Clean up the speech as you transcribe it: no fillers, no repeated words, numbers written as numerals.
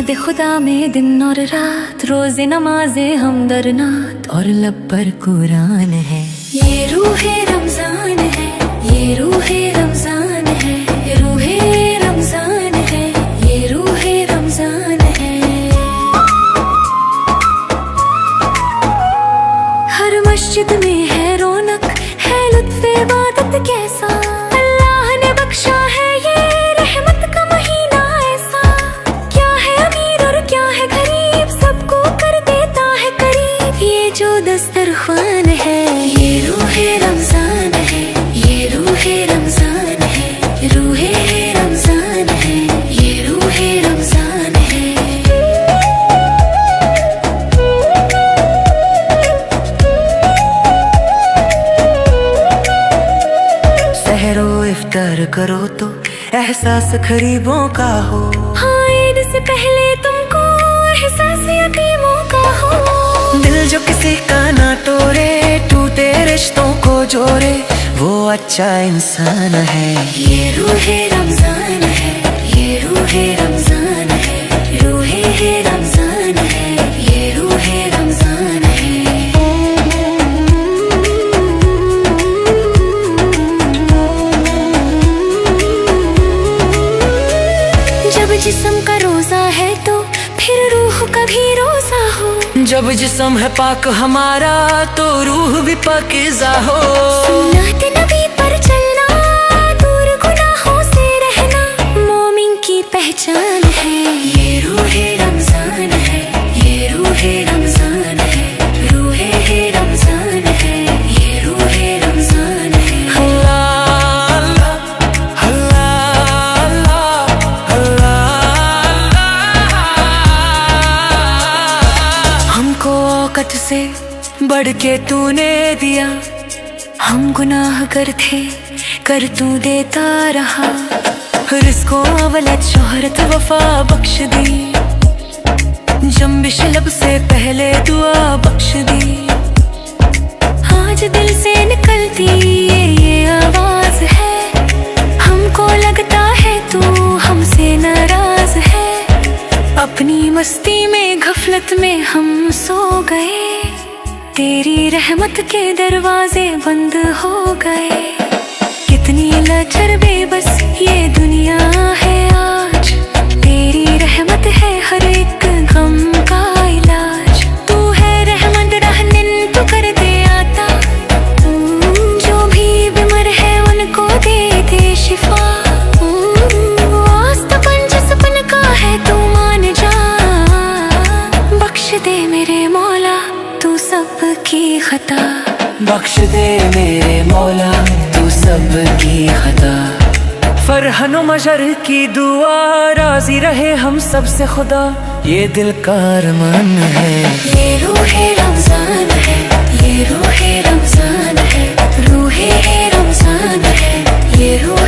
वजूद खुदा में दिन और रात, रोजे नमाजे हम दरनात और लब पर कुरान है। ये रूहे रमजान है, ये रूहे रमजान है, ये रूहे रमजान है, ये रूहे रमजान है। हर मस्जिद में है रौनक, है लुत्फ़े इबादत कैसा, अल्लाह ने बख्शा है ये रहमत का महीना ऐसा। क्या है अमीर और क्या है गरीब, सबको कर देता है करीब ये जो दस्तरख्वान है। ये रूहे रमजान है, ये रूहे रमजान है, रूहे रमजान है, ये रूहे रमजान है। सहरो इफ्तार करो तो एहसास गरीबों का हो, हाँ ईद से पहले तुमको एहसास यतीमों का हो। दिल जो किसी का ना तोड़े, टूटे रिश्तों को जोड़े, वो अच्छा इंसान है। ये रूहे रमजान है, ये रूहे रमजान है, रूहे रमजान है, ये रूहे रमजान है। जब जिस्म का रोजा है तो फिर रूह का भी रोजा हो, जब जिस्म है पाक हमारा तो रूह भी पाकीज़ा हो। सुन्नत नबी पर चलना, दूर गुनाहों से रहना, मोमिन की पहचान है। ये रूहे रमजान है, ये रूहे रमजान है, रूहे रमजान है, ये रूहे रमजान है। अल्लाह अल्लाह अल्लाह अल्लाह, हमको औकत से बढ़ के तूने दिया, हम गुनाहगार थे कर तू देता रहा। रिज़्क़ो अवलत शोहरत वफा बख्श दी, जंबिश लब से पहले दुआ बख्श दी। आज दिल से निकलती ये आवाज है, हमको लगता है तू हमसे नाराज है। अपनी मस्ती में गफलत में हम सो गए, तेरी रहमत के दरवाजे बंद हो गए। कितनी लाचार बेबस ये दुनिया है आज, तेरी रहमत है हर एक गम का इलाज। तू है रहमत रहनिन तू कर दे आता, जो भी बीमार है उनको दे दे शिफा। आस्था पंच का है तू मान जा, बख्श दे मेरे मौला तू सबकी खता, बख्श दे मेरे मौला तू सबकी खता। फरहनो मशर की दुआ, राजी रहे हम सबसे खुदा, ये दिल का अरमान है। ये रूहे रमजान है, ये रूहे रमजान है, रूहे रमजान है, ये रूहे